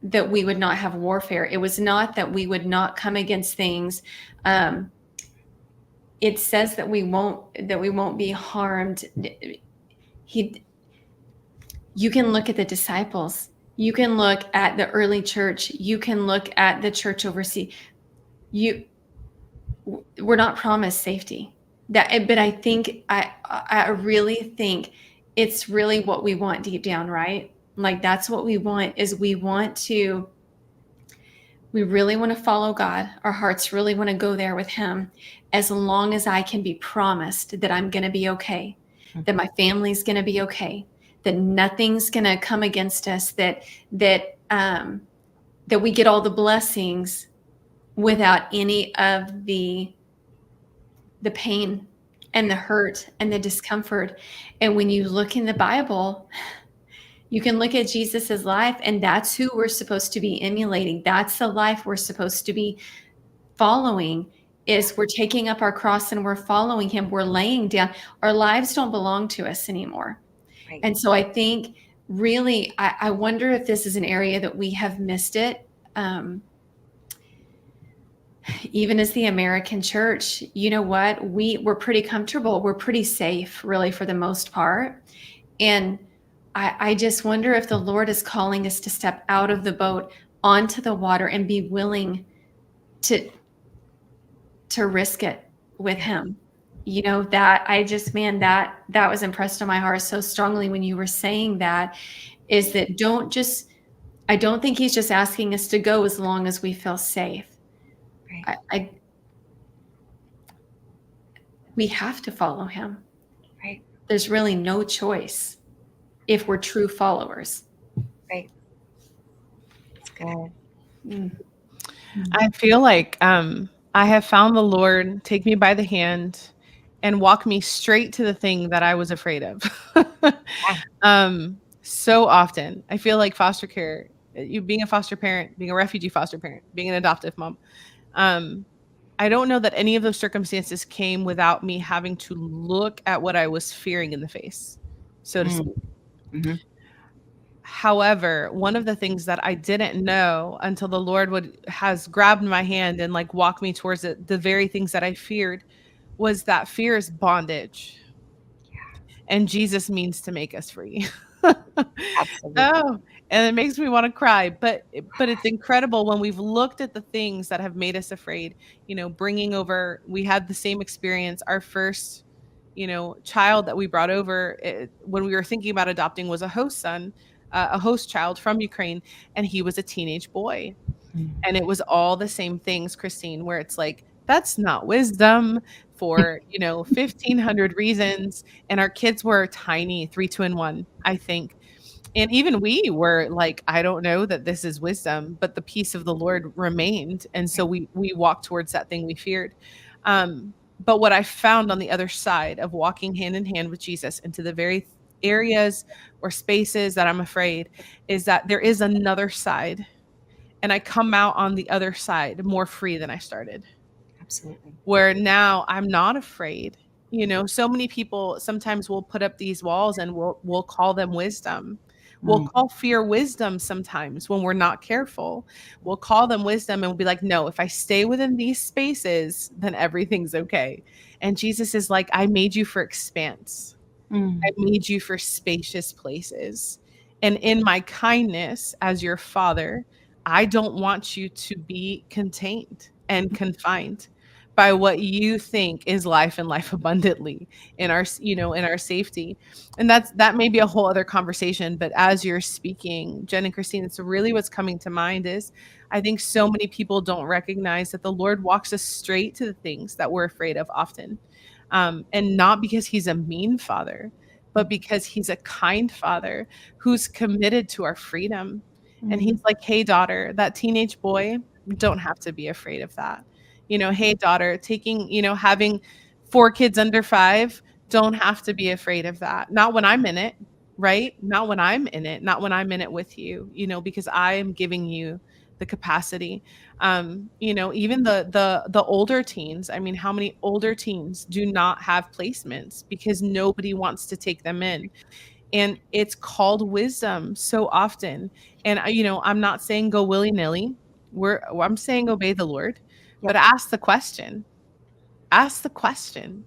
we would not have warfare. It was not that we would not come against things. It says that we won't be harmed. You can look at the disciples. You can look at the early church. You can look at the church overseas. We're not promised safety. But I think I really think it's really what we want deep down, right? Like, that's what we want, is we really want to follow God. Our hearts really want to go there with him, as long as I can be promised that I'm going to be okay, that my family's going to be okay, that nothing's going to come against us, that we get all the blessings without any of the pain and the hurt and the discomfort. And when you look in the Bible, you can look at Jesus's life, and that's who we're supposed to be emulating. That's the life we're supposed to be following, is we're taking up our cross and we're following him. We're laying down. Our lives don't belong to us anymore. Right. And so I think really, I wonder if this is an area that we have missed it. Even as the American church, you know what? We're pretty comfortable. We're pretty safe, really, for the most part. And I just wonder if the Lord is calling us to step out of the boat onto the water and be willing to risk it with him. You know, that that was impressed on my heart so strongly when you were saying that, is that I don't think he's just asking us to go as long as we feel safe. Right. We have to follow him. Right. There's really no choice if we're true followers. Right. That's good. I feel like I have found the Lord take me by the hand and walk me straight to the thing that I was afraid of. So often, I feel like foster care, you being a foster parent, being a refugee foster parent, being an adoptive mom, I don't know that any of those circumstances came without me having to look at what I was fearing in the face, so to speak. Mm-hmm. However, one of the things that I didn't know until the Lord has grabbed my hand and like walked me towards it, the very things that I feared, was that fear is bondage. Yeah. And Jesus means to make us free. Absolutely. Oh, and it makes me want to cry, but it's incredible when we've looked at the things that have made us afraid, you know, bringing over, we had the same experience. Our first, you know, child that we brought over when we were thinking about adopting was a host child from Ukraine, and he was a teenage boy. And it was all the same things, Christine, where it's like, that's not wisdom for, 1,500 reasons. And our kids were tiny, 3, 2, and 1, I think. And even we were like, I don't know that this is wisdom, but the peace of the Lord remained. And so we walked towards that thing we feared. But what I found on the other side of walking hand in hand with Jesus into the very areas or spaces that I'm afraid is that there is another side. And I come out on the other side more free than I started, Absolutely. where now I'm not afraid. So many people sometimes will put up these walls and we'll call them wisdom. We'll call fear wisdom sometimes when we're not careful. We'll call them wisdom and we'll be like, no, if I stay within these spaces, then everything's okay. And Jesus is like, I made you for expanse. I made you for spacious places. And in my kindness as your father, I don't want you to be contained and confined by what you think is life and life abundantly in our safety. And that may be a whole other conversation, but as you're speaking, Jen and Christine, it's really what's coming to mind is I think so many people don't recognize that the Lord walks us straight to the things that we're afraid of often. And not because he's a mean father, but because he's a kind father who's committed to our freedom. And he's like, hey, daughter, that teenage boy, you don't have to be afraid of that. Hey, daughter, having 4 kids under 5, don't have to be afraid of that. Not when I'm in it, right? Not when I'm in it, not when I'm in it with you, because I am giving you the capacity. Even the older teens, I mean, how many older teens do not have placements because nobody wants to take them in? And it's called wisdom so often. And I'm not saying go willy-nilly. I'm saying obey the Lord, but ask the question. Ask the question.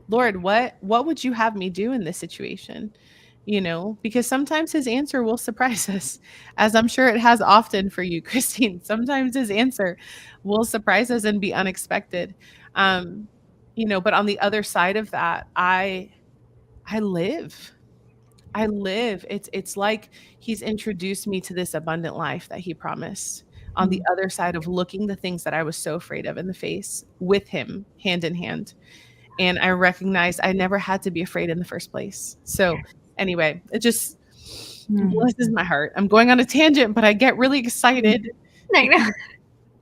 Lord, what would you have me do in this situation? Because sometimes his answer will surprise us, as I'm sure it has often for you, Christine. Sometimes his answer will surprise us and be unexpected. But on the other side of that, I live. I live. It's like he's introduced me to this abundant life that he promised on the other side of looking the things that I was so afraid of in the face with him hand in hand. And I recognized I never had to be afraid in the first place. So anyway, it just blesses my heart. I'm going on a tangent, but I get really excited I know. because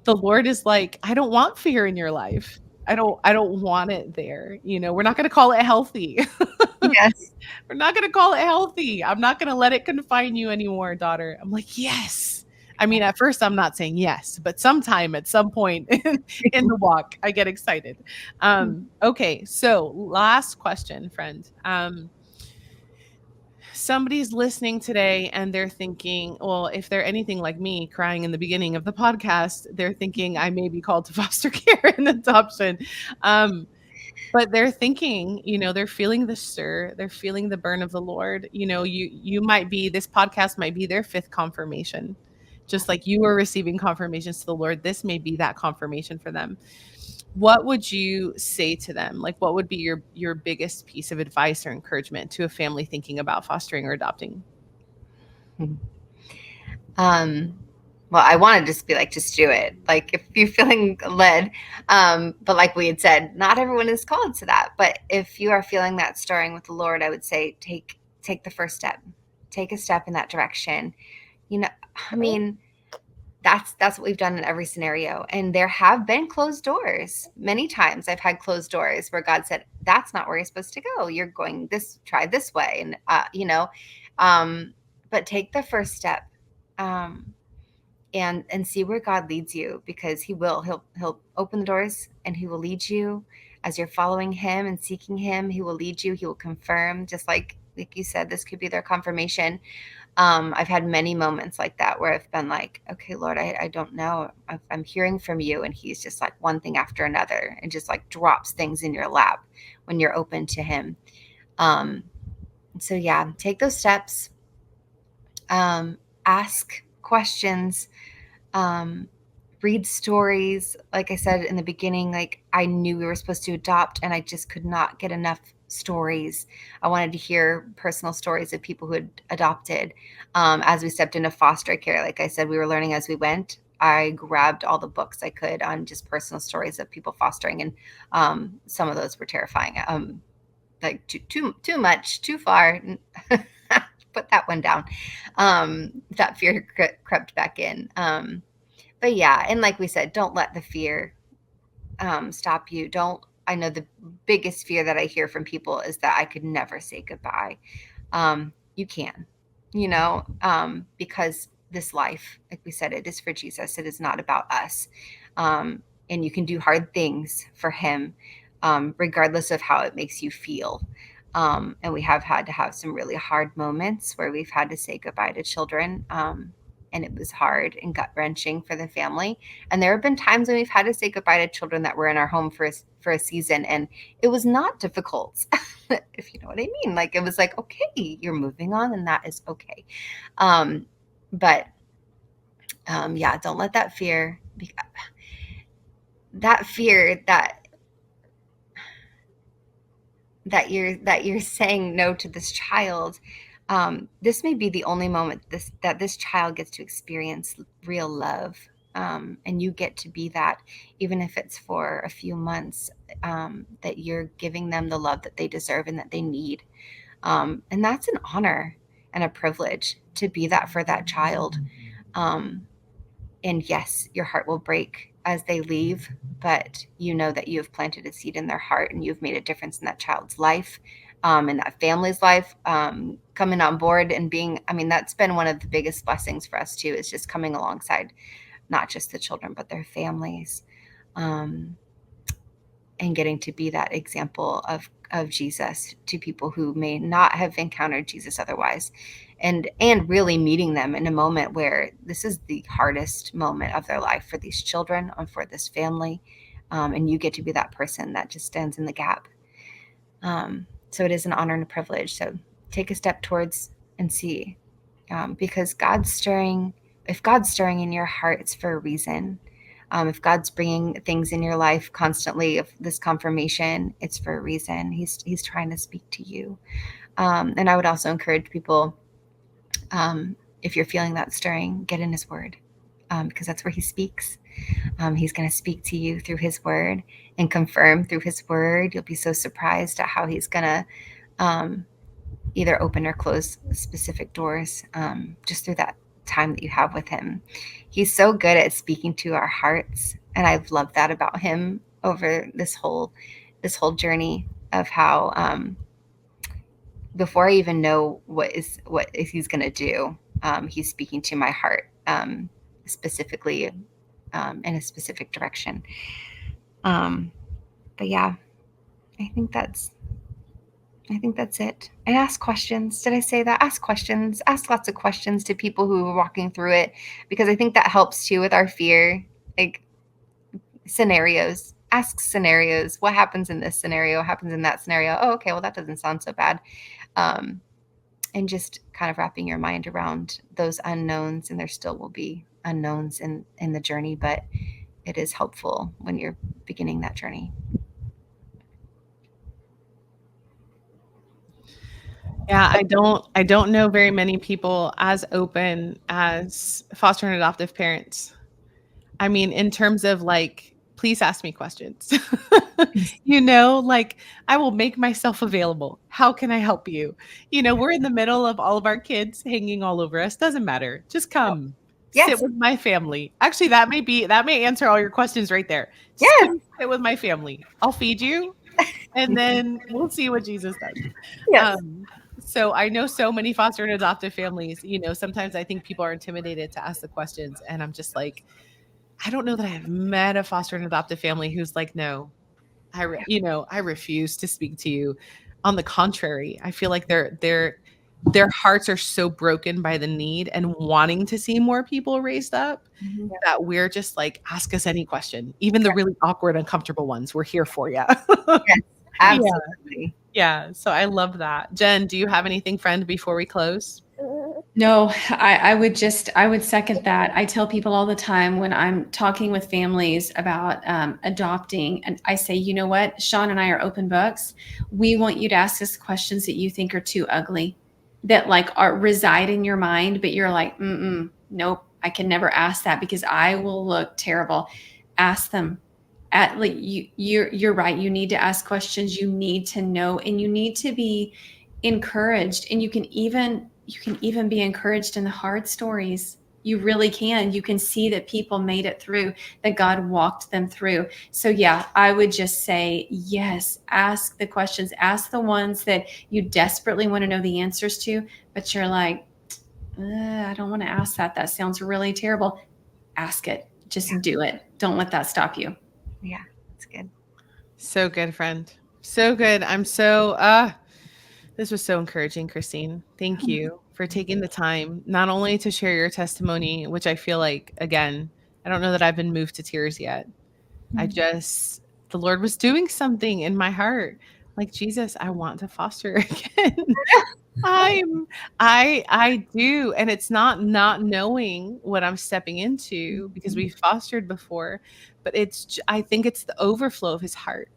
the Lord is like, I don't want fear in your life. I don't want it there. We're not going to call it healthy. Yes. We're not going to call it healthy. I'm not going to let it confine you anymore, daughter. I'm like, yes. I mean, at first I'm not saying yes, but sometime at some point in the walk, I get excited. Okay. So last question, friend. Somebody's listening today and they're thinking, well, if they're anything like me crying in the beginning of the podcast, they're thinking I may be called to foster care and adoption. But they're thinking, they're feeling the stir, they're feeling the burn of the Lord. You might be, this podcast might be their 5th confirmation. Just like you were receiving confirmations to the Lord, this may be that confirmation for them. What would you say to them? Like, what would be your biggest piece of advice or encouragement to a family thinking about fostering or adopting? Well, I want to just be like, just do it. Like, if you're feeling led, but like we had said, not everyone is called to that. But if you are feeling that stirring with the Lord, I would say take the first step, take a step in that direction. I mean, that's what we've done in every scenario. And there have been closed doors. Many times I've had closed doors where God said, that's not where you're supposed to go. You're going try this way. And, but take the first step. And see where God leads you, because he'll open the doors and he will lead you as you're following him and seeking him. He will lead you. He will confirm, just like you said, this could be their confirmation. I've had many moments like that where I've been like, okay, Lord, I don't know. I'm hearing from you. And he's just like one thing after another and just like drops things in your lap when you're open to him. So yeah, take those steps, ask questions, read stories. Like I said in the beginning, like I knew we were supposed to adopt and I just could not get enough stories. I wanted to hear personal stories of people who had adopted. As we stepped into foster care, like I said, we were learning as we went. I grabbed all the books I could on just personal stories of people fostering, and some of those were terrifying. Like too much, too far. Put that one down. That fear crept back in. But yeah, and like we said, don't let the fear stop you. I know the biggest fear that I hear from people is that I could never say goodbye. You can, because this life, like we said, it is for Jesus. It is not about us. And you can do hard things for him, regardless of how it makes you feel. And we have had to have some really hard moments where we've had to say goodbye to children. And it was hard and gut wrenching for the family. And there have been times when we've had to say goodbye to children that were in our home for a season, and it was not difficult, if you know what I mean. Like, it was like, okay, you're moving on, and that is okay. But yeah, don't let that fear that you're saying no to this child. This may be the only moment that this child gets to experience real love, and you get to be that, even if it's for a few months, that you're giving them the love that they deserve and that they need. And that's an honor and a privilege to be that for that child. And yes, your heart will break as they leave, but you know that you have planted a seed in their heart and you've made a difference in that child's life, in that family's life, coming on board and that's been one of the biggest blessings for us too, is just coming alongside not just the children, but their families, and getting to be that example of Jesus to people who may not have encountered Jesus otherwise, and really meeting them in a moment where this is the hardest moment of their life for these children and for this family. And you get to be that person that just stands in the gap. So it is an honor and a privilege. So take a step towards and see, because if God's stirring in your heart, it's for a reason. If God's bringing things in your life constantly of this confirmation, it's for a reason. He's trying to speak to you. And I would also encourage people, if you're feeling that stirring, get in his word, because that's where he speaks. He's going to speak to you through his word and confirm through his word. You'll be so surprised at how he's going to either open or close specific doors, just through that time that you have with him. He's so good at speaking to our hearts, and I've loved that about him over this whole journey of how, before I even know what he's going to do, he's speaking to my heart, specifically, in a specific direction. But yeah, I think that's it. And ask questions. Did I say that? Ask questions. Ask lots of questions to people who are walking through it, because I think that helps too with our fear. Like, scenarios. Ask scenarios. What happens in this scenario? What happens in that scenario? Oh, okay. Well, that doesn't sound so bad. And just kind of wrapping your mind around those unknowns, and there still will be unknowns in the journey, but it is helpful when you're beginning that journey. Yeah, I don't know very many people as open as foster and adoptive parents. I mean, in terms of like, please ask me questions. Like, I will make myself available. How can I help you? We're in the middle of all of our kids hanging all over us. Doesn't matter. Just come. Yes. Sit with my family. Actually, that may answer all your questions right there. Just Yes. come sit with my family. I'll feed you, and then we'll see what Jesus does. Yes. So I know so many foster and adoptive families, sometimes I think people are intimidated to ask the questions, and I'm just like, I don't know that I have met a foster and adoptive family who's like, no, I refuse to speak to you. On the contrary, I feel like their hearts are so broken by the need and wanting to see more people raised up, that we're just like, ask us any question, even the really awkward, uncomfortable ones. We're here for you. Yes, absolutely. Yeah. So I love that. Jen, do you have anything, friend, before we close? No, I would second that. I tell people all the time when I'm talking with families about adopting, and I say, you know what, Sean and I are open books. We want you to ask us questions that you think are too ugly, that like reside in your mind, but you're like, nope, I can never ask that because I will look terrible. Ask them. At like you're right. You need to ask questions. You need to know, and you need to be encouraged. And you can even be encouraged in the hard stories. You really can. You can see that people made it through, that God walked them through. So yeah, I would just say yes, ask the questions, ask the ones that you desperately want to know the answers to, but you're like, I don't want to ask that. That sounds really terrible. Ask it. Just do it. Don't let that stop you. Yeah, that's good. So good, friend. So good. I'm so this was so encouraging, Christine. Thank you for taking the time not only to share your testimony, which I feel like, again, I don't know that I've been moved to tears yet. I just, the Lord was doing something in my heart. Like, Jesus, I want to foster again. I'm I do, and it's not knowing what I'm stepping into because we fostered before, but I think it's the overflow of his heart.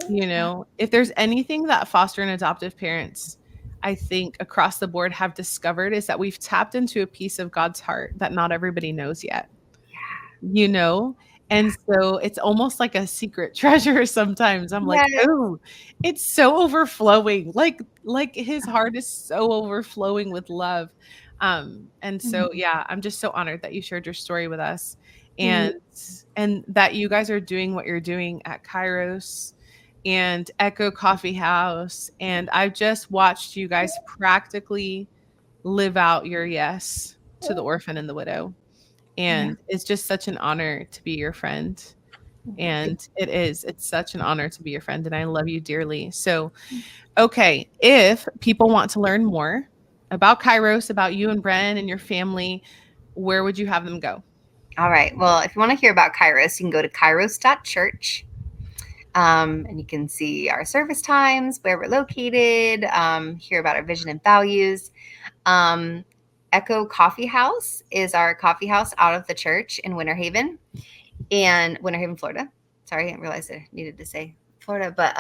You know, if there's anything that foster and adoptive parents, I think across the board have discovered is that we've tapped into a piece of God's heart that not everybody knows yet, you know? And so it's almost like a secret treasure sometimes. I'm like, Yes. "Oh, it's so overflowing." Like his heart is so overflowing with love. And so yeah, I'm just so honored that you shared your story with us Mm. and that you guys are doing what you're doing at Kairos and Echo Coffee House. And I've just watched you guys practically live out your yes to the orphan and the widow. Yeah. And it's just such an honor to be your friend. And it's such an honor to be your friend. And I love you dearly. So, okay, if people want to learn more about Kairos, about you and Bren and your family, where would you have them go? All right. Well, if you want to hear about Kairos, you can go to kairos.church. And you can see our service times, where we're located, hear about our vision and values. Echo Coffee House is our coffee house out of the church in Winter Haven, Florida. Sorry, I didn't realize I needed to say Florida, but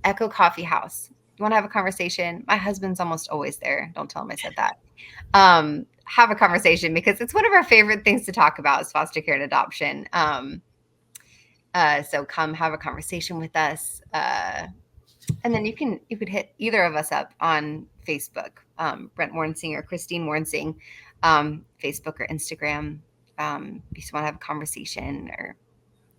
Echo Coffee House. You want to have a conversation? My husband's almost always there. Don't tell him I said that. Have a conversation because it's one of our favorite things to talk about is foster care and adoption. So come have a conversation with us. And then you could hit either of us up on Facebook, Brent Wernsing or Christine Wernsing, Facebook or Instagram. If you just want to have a conversation or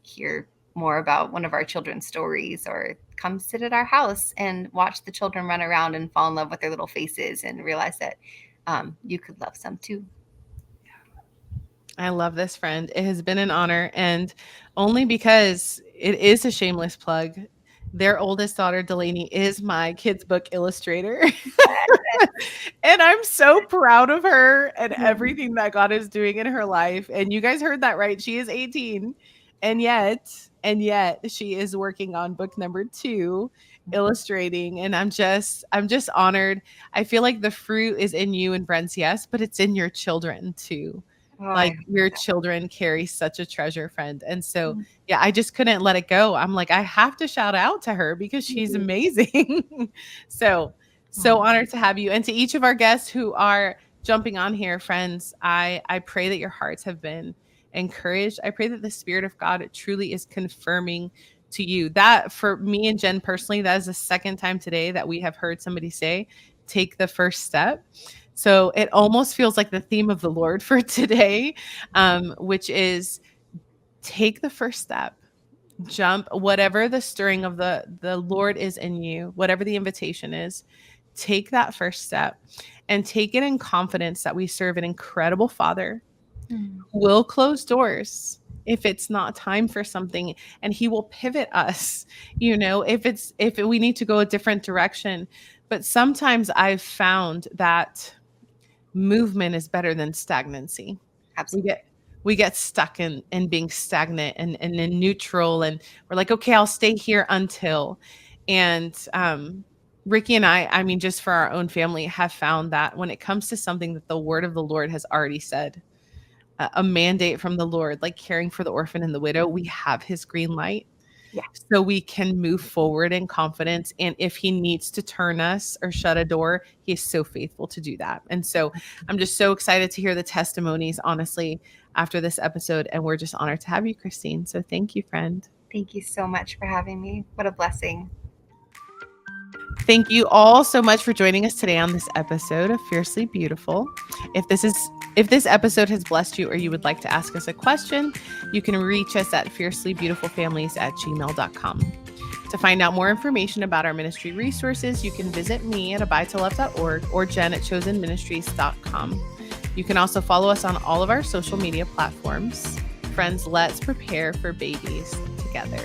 hear more about one of our children's stories, or come sit at our house and watch the children run around and fall in love with their little faces and realize that you could love some too. I love this, friend. It has been an honor, and only because it is a shameless plug. Their oldest daughter, Delaney, is my kids' book illustrator. And I'm so proud of her and everything that God is doing in her life. And you guys heard that right. She is 18. And yet she is working on book number 2, illustrating. And I'm just honored. I feel like the fruit is in you and Brent's, yes, but it's in your children too. Like your children carry such a treasure, friend. And so, yeah, I just couldn't let it go. I'm like, I have to shout out to her because she's amazing. So honored to have you. And to each of our guests who are jumping on here, friends, I pray that your hearts have been encouraged. I pray that the Spirit of God truly is confirming to you that for me and Jen personally, that is the second time today that we have heard somebody say, take the first step. So it almost feels like the theme of the Lord for today, which is take the first step, jump, whatever the stirring of the Lord is in you, whatever the invitation is, take that first step and take it in confidence that we serve an incredible Father who will close doors if it's not time for something, and he will pivot us, if we need to go a different direction. But sometimes I've found that movement is better than stagnancy. Absolutely. We get stuck in being stagnant and in neutral, and we're like, okay, I'll stay here until. And Ricky and I mean, just for our own family, have found that when it comes to something that the word of the Lord has already said, a mandate from the Lord, like caring for the orphan and the widow, we have his green light. Yeah. so we can move forward in confidence. And if he needs to turn us or shut a door, he's so faithful to do that. And so I'm just so excited to hear the testimonies, honestly, after this episode. And we're just honored to have you, Christine. So thank you, friend. Thank you so much for having me. What a blessing. Thank you all so much for joining us today on this episode of Fiercely Beautiful. If this episode has blessed you or you would like to ask us a question, you can reach us at fiercelybeautifulfamilies@gmail.com. To find out more information about our ministry resources, you can visit me at abidetolove.org or Jen at chosenministries.com. You can also follow us on all of our social media platforms. Friends, let's prepare for babies together.